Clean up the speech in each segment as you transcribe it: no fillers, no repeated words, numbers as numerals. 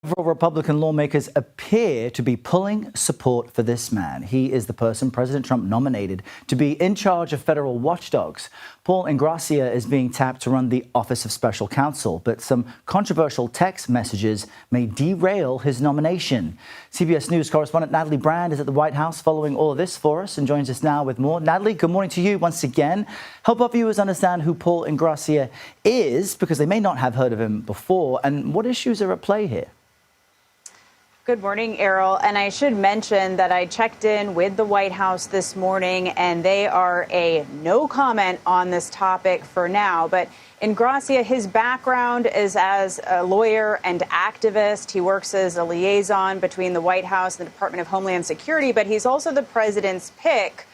Several Republican lawmakers appear to be pulling support for this man. He is the person President Trump nominated to be in charge of federal watchdogs. Paul Ingrassia is being tapped to run the Office of Special Counsel, but some controversial text messages may derail his nomination. CBS News correspondent Natalie Brand is at the White House following all of this for us and joins us now with more. Natalie, good morning to you once again. Help our viewers understand who Paul Ingrassia is, because they may not have heard of him before, and what issues are at play here. Good morning, Errol. And I should mention that I checked in with the White House this morning, and they are a no comment on this topic for now. But Ingrassia, his background is as a lawyer and activist. He works as a liaison between the White House and the Department of Homeland Security, but he's also the president's pick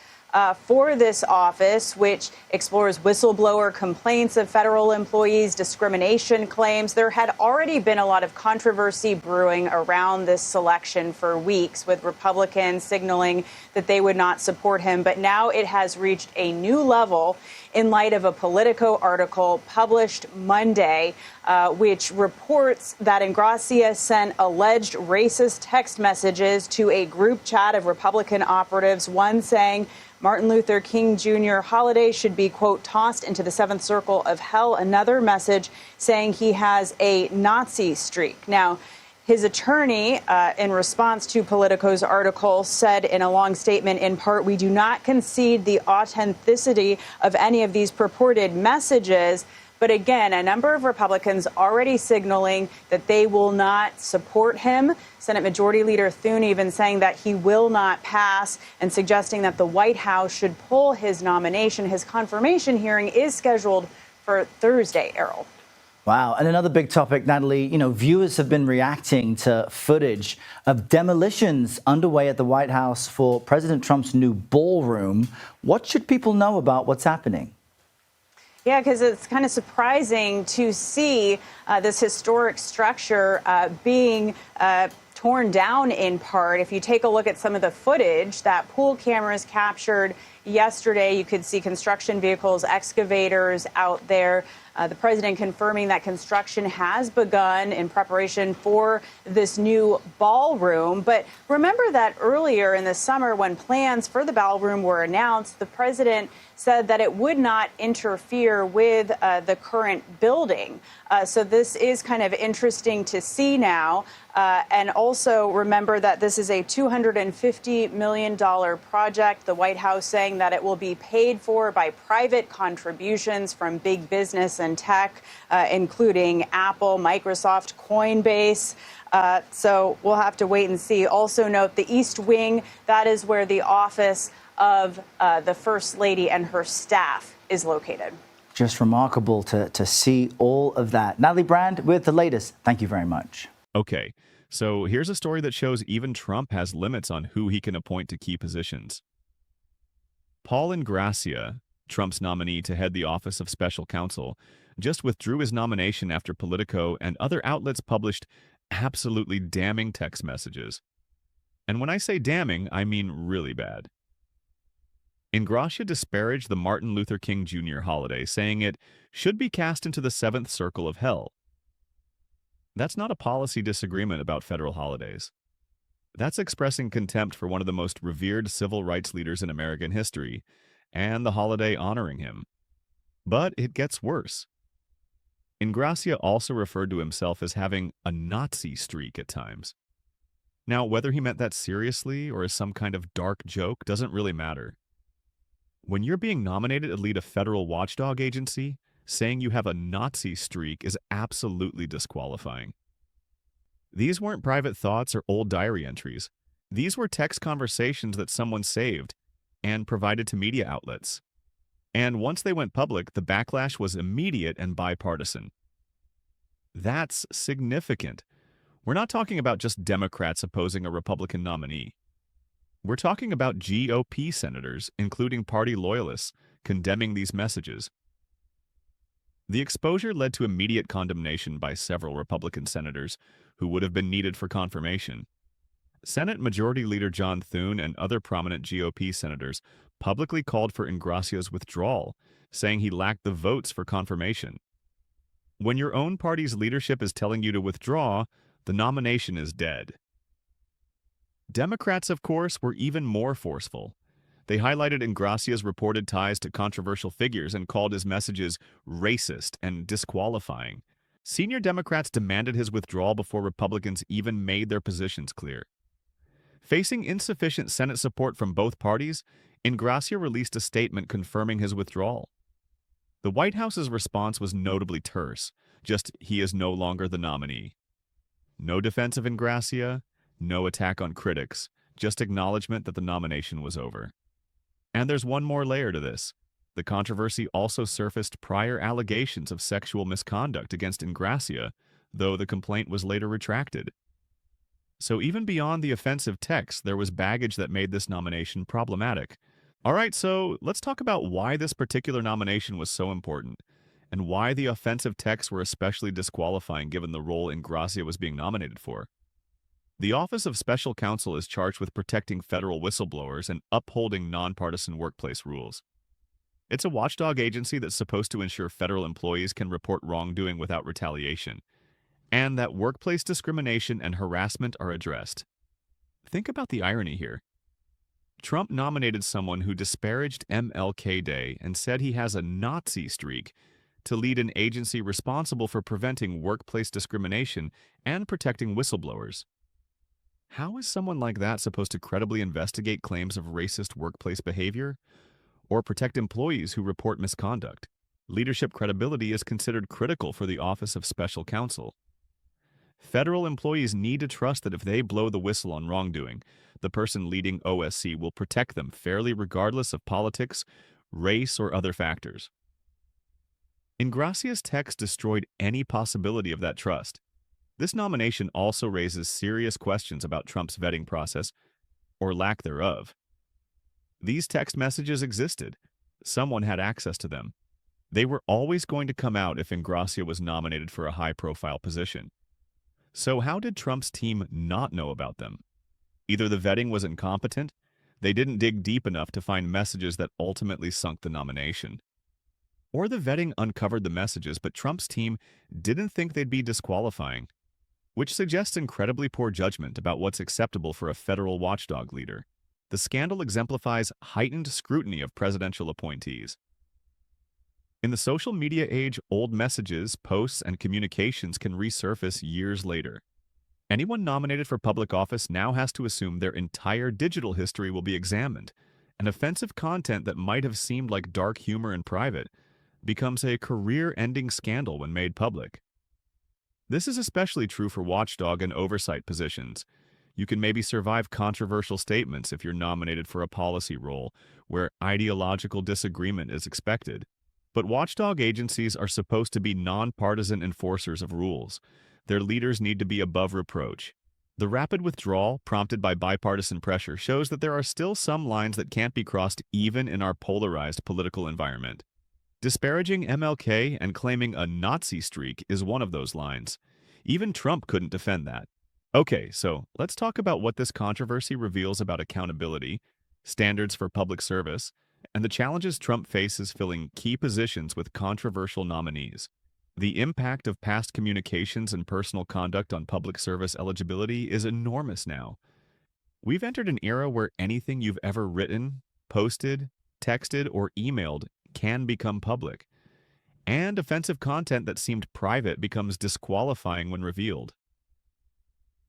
for this office, which explores whistleblower complaints of federal employees, discrimination claims. There had already been a lot of controversy brewing around this selection for weeks, with Republicans signaling that they would not support him. But now it has reached a new level in light of a Politico article published Monday, which reports that Ingrassia sent alleged racist text messages to a group chat of Republican operatives, one saying Martin Luther King Jr. holiday should be, quote, tossed into the seventh circle of hell. Another message saying he has a Nazi streak. Now, his attorney, in response to Politico's article, said in a long statement, in part, we do not concede the authenticity of any of these purported messages. But again, a number of Republicans already signaling that they will not support him. Senate Majority Leader Thune even saying that he will not pass and suggesting that the White House should pull his nomination. His confirmation hearing is scheduled for Thursday, Errol. Wow. And another big topic, Natalie, viewers have been reacting to footage of demolitions underway at the White House for President Trump's new ballroom. What should people know about what's happening? Yeah, because it's kind of surprising to see this historic structure being torn down in part. If you take a look at some of the footage that pool cameras captured yesterday, you could see construction vehicles, excavators out there. The president confirming that construction has begun in preparation for this new ballroom. But remember that earlier in the summer, when plans for the ballroom were announced, the president said that it would not interfere with the current building. So this is kind of interesting to see now. And also remember that this is a $250 million project. The White House saying that it will be paid for by private contributions from big business and tech, including Apple, Microsoft, Coinbase. So we'll have to wait and see. Also note the East Wing, that is where the office of the First Lady and her staff is located. Just remarkable to see all of that. Natalie Brand with the latest. Thank you very much. Okay, so here's a story that shows even Trump has limits on who he can appoint to key positions. Paul Ingrassia, Trump's nominee to head the Office of Special Counsel, just withdrew his nomination after Politico and other outlets published absolutely damning text messages. And when I say damning, I mean really bad. Ingrassia disparaged the Martin Luther King Jr. holiday, saying it should be cast into the seventh circle of hell. That's not a policy disagreement about federal holidays. That's expressing contempt for one of the most revered civil rights leaders in American history, and the holiday honoring him. But it gets worse. Ingrassia also referred to himself as having a Nazi streak at times. Now, whether he meant that seriously or as some kind of dark joke doesn't really matter. When you're being nominated to lead a federal watchdog agency, saying you have a Nazi streak is absolutely disqualifying. These weren't private thoughts or old diary entries. These were text conversations that someone saved and provided to media outlets. And once they went public, the backlash was immediate and bipartisan. That's significant. We're not talking about just Democrats opposing a Republican nominee. We're talking about GOP senators, including party loyalists, condemning these messages. The exposure led to immediate condemnation by several Republican senators who would have been needed for confirmation. Senate Majority Leader John Thune and other prominent GOP senators publicly called for Ingrassia's withdrawal, saying he lacked the votes for confirmation. When your own party's leadership is telling you to withdraw, the nomination is dead. Democrats, of course, were even more forceful. They highlighted Ingracia's reported ties to controversial figures and called his messages racist and disqualifying. Senior Democrats demanded his withdrawal before Republicans even made their positions clear. Facing insufficient Senate support from both parties, Ingracia released a statement confirming his withdrawal. The White House's response was notably terse, just he is no longer the nominee. No defense of Ingracia, no attack on critics, just acknowledgement that the nomination was over. And there's one more layer to this. The controversy also surfaced prior allegations of sexual misconduct against Ingracia, though the complaint was later retracted. So even beyond the offensive text, there was baggage that made this nomination problematic. All right, so let's talk about why this particular nomination was so important, and why the offensive texts were especially disqualifying given the role Ingracia was being nominated for. The Office of Special Counsel is charged with protecting federal whistleblowers and upholding nonpartisan workplace rules. It's a watchdog agency that's supposed to ensure federal employees can report wrongdoing without retaliation, and that workplace discrimination and harassment are addressed. Think about the irony here. Trump nominated someone who disparaged MLK Day and said he has a Nazi streak to lead an agency responsible for preventing workplace discrimination and protecting whistleblowers. How is someone like that supposed to credibly investigate claims of racist workplace behavior or protect employees who report misconduct? Leadership credibility is considered critical for the Office of Special Counsel. Federal employees need to trust that if they blow the whistle on wrongdoing, the person leading OSC will protect them fairly regardless of politics, race, or other factors. Ingracia's text destroyed any possibility of that trust. This nomination also raises serious questions about Trump's vetting process, or lack thereof. These text messages existed. Someone had access to them. They were always going to come out if Ingracia was nominated for a high-profile position. So how did Trump's team not know about them? Either the vetting was incompetent, they didn't dig deep enough to find messages that ultimately sunk the nomination, or the vetting uncovered the messages but Trump's team didn't think they'd be disqualifying, which suggests incredibly poor judgment about what's acceptable for a federal watchdog leader. The scandal exemplifies heightened scrutiny of presidential appointees. In the social media age, old messages, posts, and communications can resurface years later. Anyone nominated for public office now has to assume their entire digital history will be examined, and offensive content that might have seemed like dark humor in private becomes a career-ending scandal when made public. This is especially true for watchdog and oversight positions. You can maybe survive controversial statements if you're nominated for a policy role where ideological disagreement is expected. But watchdog agencies are supposed to be nonpartisan enforcers of rules. Their leaders need to be above reproach. The rapid withdrawal, prompted by bipartisan pressure, shows that there are still some lines that can't be crossed even in our polarized political environment. Disparaging MLK and claiming a Nazi streak is one of those lines. Even Trump couldn't defend that. Okay, so let's talk about what this controversy reveals about accountability, standards for public service, and the challenges Trump faces filling key positions with controversial nominees. The impact of past communications and personal conduct on public service eligibility is enormous now. We've entered an era where anything you've ever written, posted, texted, or emailed can become public, and offensive content that seemed private becomes disqualifying when revealed.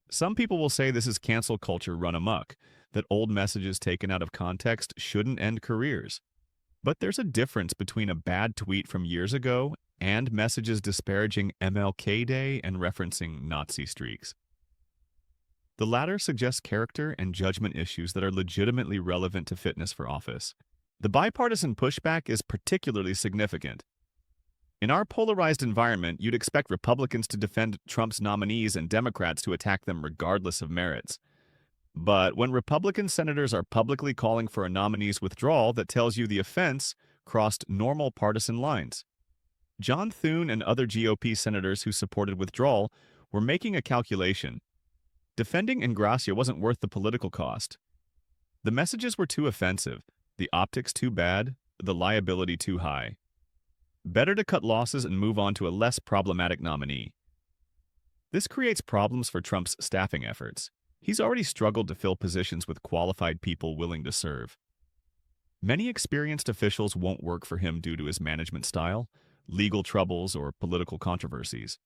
Some people will say this is cancel culture run amok, that old messages taken out of context shouldn't end careers. But there's a difference between a bad tweet from years ago and messages disparaging MLK Day and referencing Nazi streaks. The latter suggests character and judgment issues that are legitimately relevant to fitness for office. The bipartisan pushback is particularly significant. In our polarized environment, you'd expect Republicans to defend Trump's nominees and Democrats to attack them regardless of merits. But when Republican senators are publicly calling for a nominee's withdrawal, that tells you the offense crossed normal partisan lines. John Thune and other GOP senators who supported withdrawal were making a calculation. Defending Ingracia wasn't worth the political cost. The messages were too offensive, the optics too bad, the liability too high. Better to cut losses and move on to a less problematic nominee. This creates problems for Trump's staffing efforts. He's already struggled to fill positions with qualified people willing to serve. Many experienced officials won't work for him due to his management style, legal troubles, or political controversies.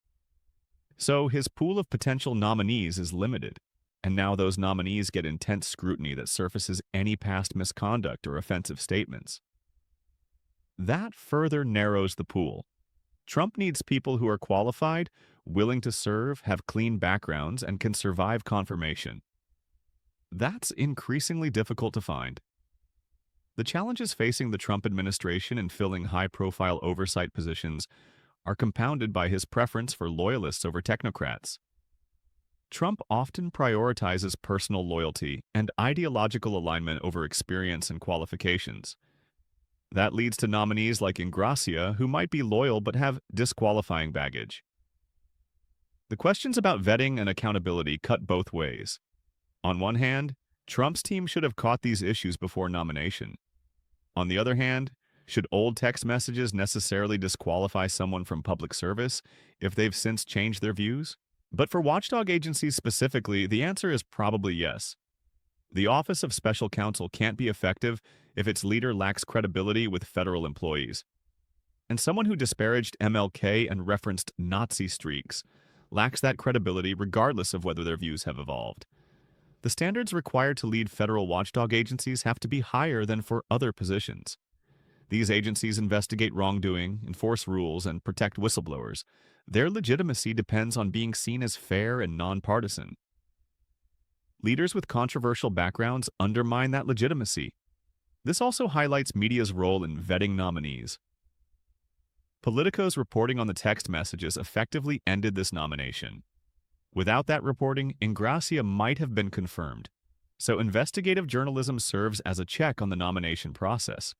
So his pool of potential nominees is limited, and now those nominees get intense scrutiny that surfaces any past misconduct or offensive statements. That further narrows the pool. Trump needs people who are qualified, willing to serve, have clean backgrounds, and can survive confirmation. That's increasingly difficult to find. The challenges facing the Trump administration in filling high-profile oversight positions are compounded by his preference for loyalists over technocrats. Trump often prioritizes personal loyalty and ideological alignment over experience and qualifications. That leads to nominees like Ingracia, who might be loyal but have disqualifying baggage. The questions about vetting and accountability cut both ways. On one hand, Trump's team should have caught these issues before nomination. On the other hand, should old text messages necessarily disqualify someone from public service if they've since changed their views? But for watchdog agencies specifically, the answer is probably yes. The Office of Special Counsel can't be effective if its leader lacks credibility with federal employees. And someone who disparaged MLK and referenced Nazi streaks lacks that credibility regardless of whether their views have evolved. The standards required to lead federal watchdog agencies have to be higher than for other positions. These agencies investigate wrongdoing, enforce rules, and protect whistleblowers. Their legitimacy depends on being seen as fair and nonpartisan. Leaders with controversial backgrounds undermine that legitimacy. This also highlights media's role in vetting nominees. Politico's reporting on the text messages effectively ended this nomination. Without that reporting, Ingracia might have been confirmed. So investigative journalism serves as a check on the nomination process,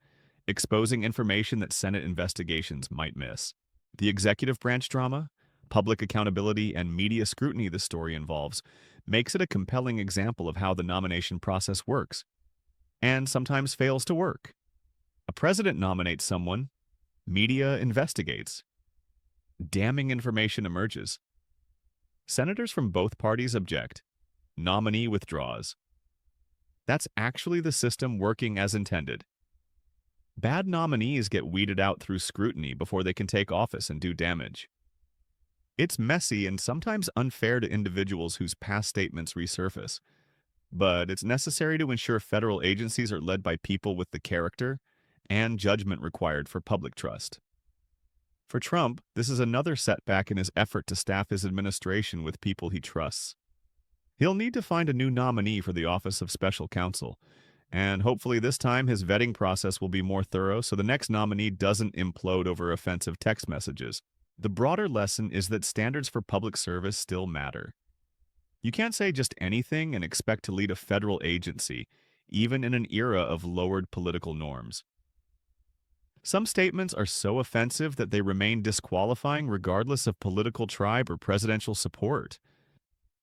exposing information that Senate investigations might miss. The executive branch drama, public accountability, and media scrutiny the story involves makes it a compelling example of how the nomination process works, and sometimes fails to work. A president nominates someone, media investigates. Damning information emerges. Senators from both parties object. Nominee withdraws. That's actually the system working as intended. Bad nominees get weeded out through scrutiny before they can take office and do damage. It's messy and sometimes unfair to individuals whose past statements resurface, but it's necessary to ensure federal agencies are led by people with the character and judgment required for public trust. For Trump, this is another setback in his effort to staff his administration with people he trusts. He'll need to find a new nominee for the Office of Special Counsel, and hopefully this time his vetting process will be more thorough so the next nominee doesn't implode over offensive text messages. The broader lesson is that standards for public service still matter. You can't say just anything and expect to lead a federal agency, even in an era of lowered political norms. Some statements are so offensive that they remain disqualifying regardless of political tribe or presidential support.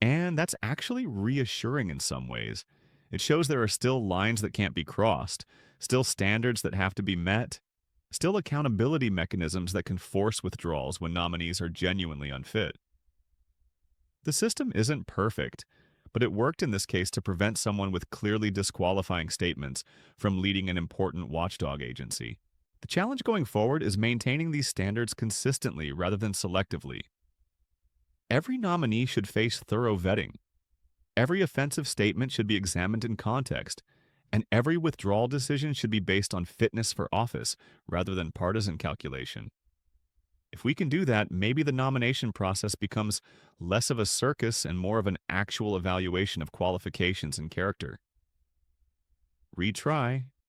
And that's actually reassuring in some ways. It shows there are still lines that can't be crossed, still standards that have to be met, still accountability mechanisms that can force withdrawals when nominees are genuinely unfit. The system isn't perfect, but it worked in this case to prevent someone with clearly disqualifying statements from leading an important watchdog agency. The challenge going forward is maintaining these standards consistently rather than selectively. Every nominee should face thorough vetting. Every offensive statement should be examined in context, and every withdrawal decision should be based on fitness for office rather than partisan calculation. If we can do that, maybe the nomination process becomes less of a circus and more of an actual evaluation of qualifications and character. Retry,